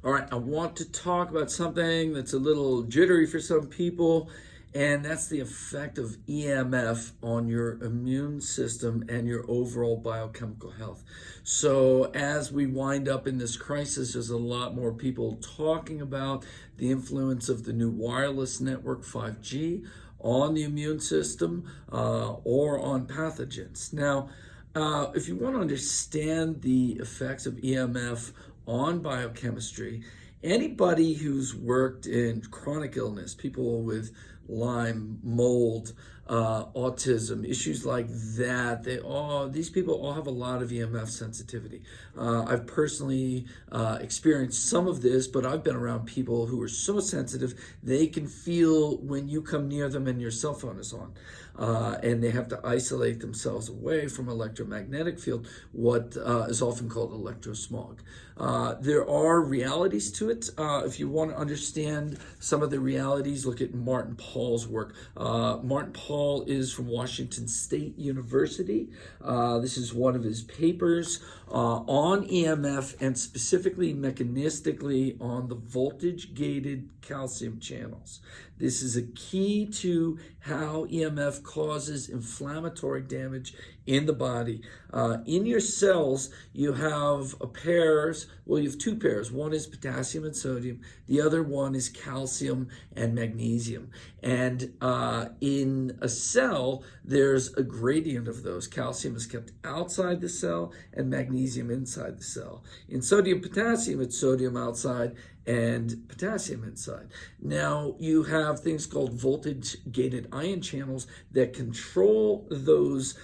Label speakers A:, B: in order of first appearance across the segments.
A: All right, I want to talk about something that's a little jittery for some people, and that's the effect of EMF on your immune system and your overall biochemical health. So, as we wind up in this crisis, there's a lot more people talking about the influence of the new wireless network 5G on the immune system or on pathogens. Now, if you want to understand the effects of EMF on biochemistry, anybody who's worked in chronic illness, people with Lyme, mold, autism, issues like that, these people all have a lot of EMF sensitivity. I've personally experienced some of this, but I've been around people who are so sensitive they can feel when you come near them and your cell phone is on. And they have to isolate themselves away from electromagnetic field, what is often called electrosmog. There are realities to it. If you want to understand some of the realities, look at Martin Pall's work. Martin Pall is from Washington State University. This is one of his papers on EMF and specifically mechanistically on the voltage-gated calcium channels. This is a key to how EMF causes inflammatory damage in the body. In your cells, you have you have two pairs. One is potassium and sodium. The other one is calcium and magnesium. And in a cell, there's a gradient of those. Calcium is kept outside the cell and magnesium inside the cell. In sodium-potassium, it's sodium outside and potassium inside. Now, you have things called voltage-gated ion channels that control those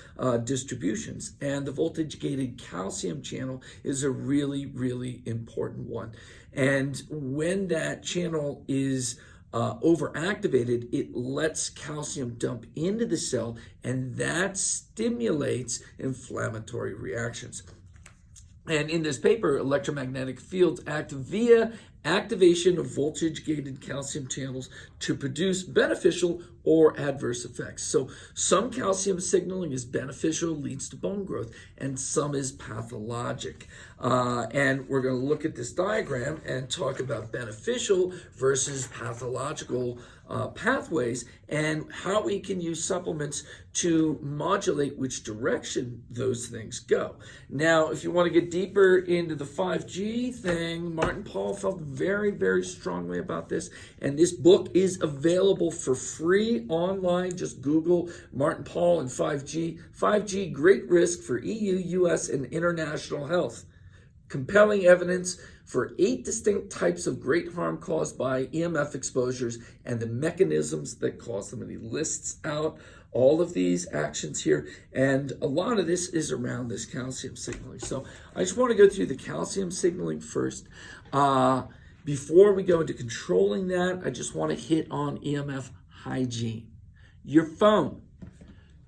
A: distributions. And the voltage-gated calcium channel is a really, really important one. And when that channel is overactivated, it lets calcium dump into the cell, and that stimulates inflammatory reactions. And in this paper, electromagnetic fields act via activation of voltage-gated calcium channels to produce beneficial or adverse effects. So some calcium signaling is beneficial, leads to bone growth, and some is pathologic. And we're going to look at this diagram and talk about beneficial versus pathological pathways and how we can use supplements to modulate which direction those things go. Now, if you want to get deeper into the 5G thing, Martin Pall felt very, very strongly about this, and this book is available for free online. Just Google Martin Pall and 5G. 5G, great risk for EU, US, and international health. Compelling evidence for 8 distinct types of great harm caused by EMF exposures and the mechanisms that cause them. And he lists out all of these actions here, and a lot of this is around this calcium signaling. So I just want to go through the calcium signaling first. Before we go into controlling that, I just want to hit on EMF hygiene. Your phone.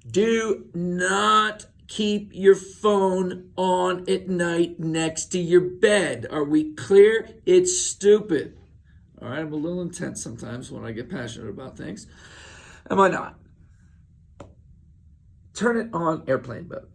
A: Do not keep your phone on at night next to your bed. Are we clear? It's stupid. All right, I'm a little intense sometimes when I get passionate about things. Am I not? Turn it on airplane mode.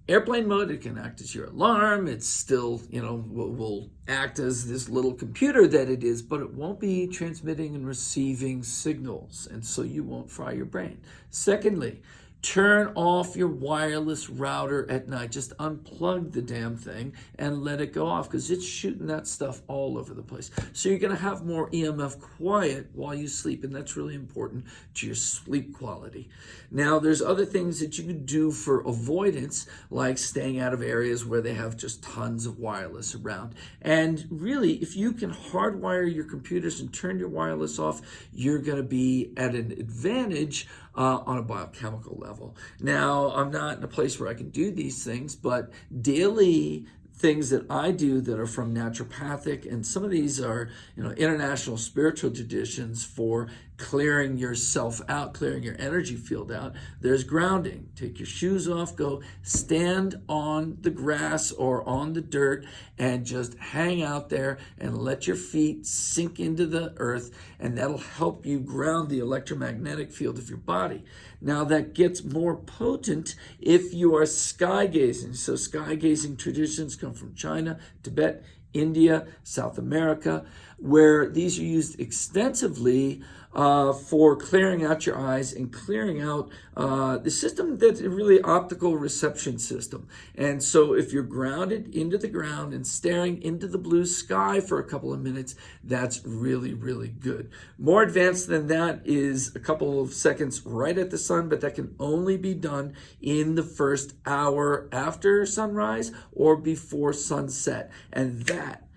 A: Airplane mode, it can act as your alarm. It's still, will act as this little computer that it is, but it won't be transmitting and receiving signals, and so you won't fry your brain. Secondly, turn off your wireless router at night. Just unplug the damn thing and let it go off, because it's shooting that stuff all over the place. So you're going to have more EMF quiet while you sleep, and that's really important to your sleep quality. Now, there's other things that you can do for avoidance, like staying out of areas where they have just tons of wireless around. And really, if you can hardwire your computers and turn your wireless off, you're going to be at an advantage on a biochemical level. Now, I'm not in a place where I can do these things, but daily things that I do that are from naturopathic, and some of these are, international spiritual traditions for clearing yourself out, clearing your energy field out. There's grounding. Take your shoes off, go stand on the grass or on the dirt and just hang out there and let your feet sink into the earth, and that'll help you ground the electromagnetic field of your body. Now, that gets more potent if you are sky gazing. So sky gazing traditions come from China, Tibet, India, South America, where these are used extensively for clearing out your eyes and clearing out the system that's a really optical reception system. And so if you're grounded into the ground and staring into the blue sky for a couple of minutes, that's really, really good. More advanced than that is a couple of seconds right at the sun, but that can only be done in the first hour after sunrise or before sunset. And that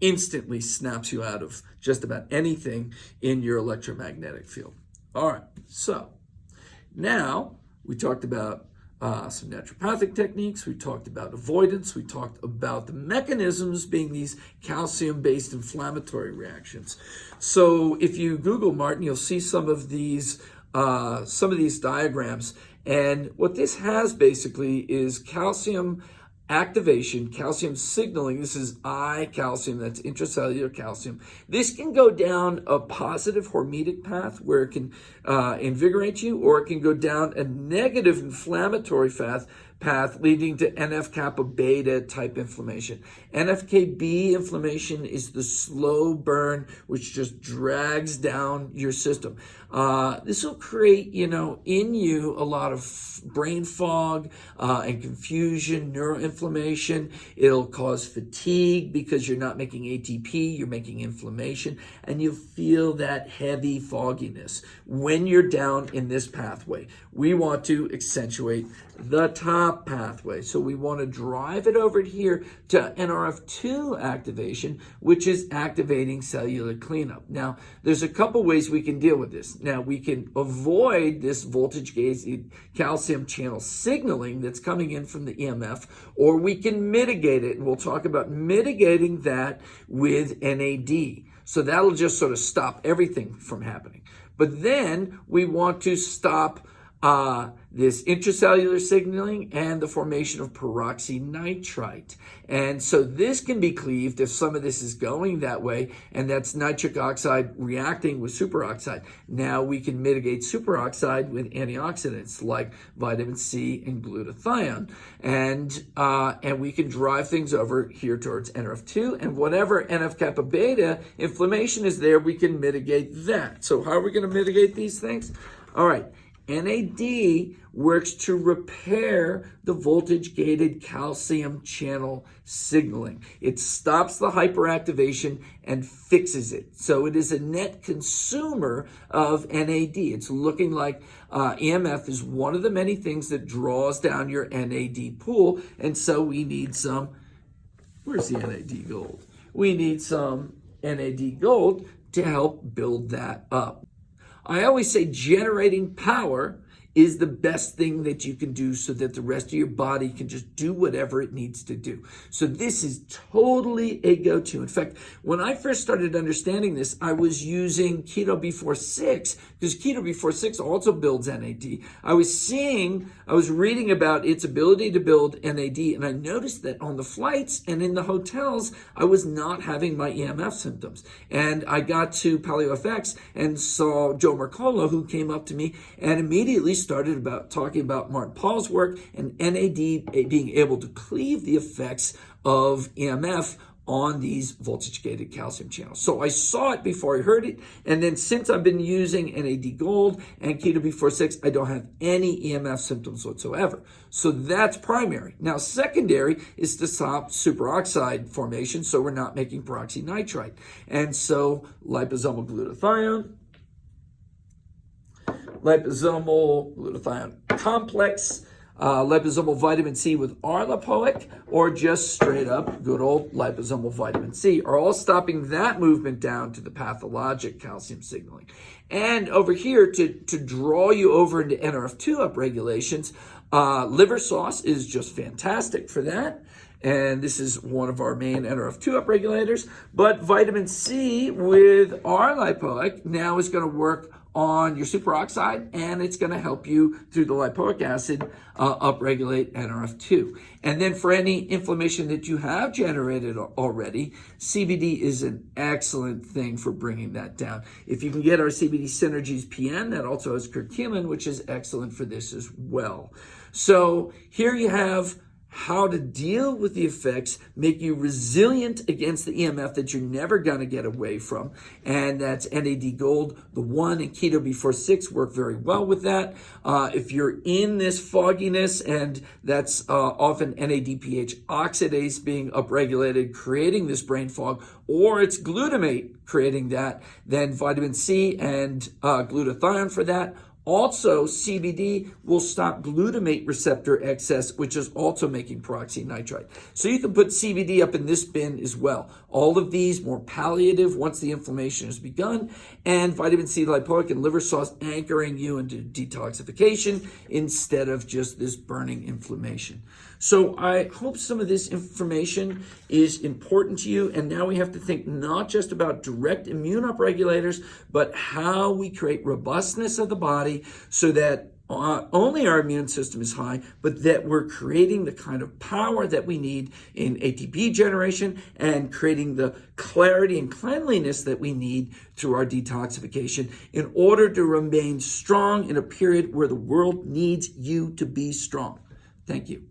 A: instantly snaps you out of just about anything in your electromagnetic field. All right, so now we talked about some naturopathic techniques, we talked about avoidance, we talked about the mechanisms being these calcium-based inflammatory reactions. So if you Google, Martin, you'll see some of these diagrams, and what this has basically is calcium activation, calcium signaling. This is eye calcium, that's intracellular calcium. This can go down a positive hormetic path where it can invigorate you, or it can go down a negative inflammatory path leading to NF-kappa beta type inflammation. NF-kB inflammation is the slow burn which just drags down your system. This will create, in you a lot of brain fog and confusion, neuroinflammation. It'll cause fatigue because you're not making ATP, you're making inflammation, and you feel that heavy fogginess when you're down in this pathway. We want to accentuate the top pathway. So we want to drive it over here to NRF2 activation, which is activating cellular cleanup. Now, there's a couple ways we can deal with this. Now, we can avoid this voltage-gated calcium channel signaling that's coming in from the EMF, or we can mitigate it. And we'll talk about mitigating that with NAD. So that'll just sort of stop everything from happening. But then we want to stop this intracellular signaling and the formation of peroxynitrite. And so this can be cleaved if some of this is going that way, and that's nitric oxide reacting with superoxide. Now we can mitigate superoxide with antioxidants like vitamin C and glutathione. And we can drive things over here towards NRF2, and whatever NF-kappa beta inflammation is there, we can mitigate that. So how are we going to mitigate these things? All right. NAD works to repair the voltage-gated calcium channel signaling. It stops the hyperactivation and fixes it. So it is a net consumer of NAD. It's looking like EMF is one of the many things that draws down your NAD pool. And so we need some, where's the NAD gold? We need some NAD gold to help build that up. I always say generating power is the best thing that you can do so that the rest of your body can just do whatever it needs to do. So this is totally a go-to. In fact, when I first started understanding this, I was using Keto B46 because Keto B46 also builds NAD. I was reading about its ability to build NAD, and I noticed that on the flights and in the hotels, I was not having my EMF symptoms. And I got to PaleoFX and saw Joe Mercola, who came up to me and immediately started talking about Martin Paul's work and NAD being able to cleave the effects of EMF on these voltage-gated calcium channels. So I saw it before I heard it, and then since I've been using NAD Gold and Keto B46, I don't have any EMF symptoms whatsoever. So that's primary. Now, secondary is to stop superoxide formation, so we're not making peroxynitrite. And so liposomal glutathione, liposomal glutathione complex, liposomal vitamin C with R-lipoic, or just straight up good old liposomal vitamin C are all stopping that movement down to the pathologic calcium signaling. And over here, to draw you over into NRF2 upregulations, liver sauce is just fantastic for that. And this is one of our main NRF2 upregulators. But vitamin C with R-lipoic now is going to work on your superoxide, and it's going to help you through the lipoic acid upregulate NRF2. And then for any inflammation that you have generated already, CBD is an excellent thing for bringing that down. If you can get our CBD Synergies PN, that also has curcumin, which is excellent for this as well. So here you have how to deal with the effects, make you resilient against the EMF that you're never going to get away from. And that's NAD Gold. The 1 and Keto Before 6 work very well with that. If you're in this fogginess, and that's often NADPH oxidase being upregulated, creating this brain fog, or it's glutamate creating that, then vitamin C and glutathione for that. Also, CBD will stop glutamate receptor excess, which is also making peroxynitrite. So you can put CBD up in this bin as well. All of these more palliative once the inflammation has begun, and vitamin C, lipoic, and liver sauce anchoring you into detoxification instead of just this burning inflammation. So I hope some of this information is important to you. And now we have to think not just about direct immune upregulators, but how we create robustness of the body so that only our immune system is high, but that we're creating the kind of power that we need in ATP generation and creating the clarity and cleanliness that we need through our detoxification in order to remain strong in a period where the world needs you to be strong. Thank you.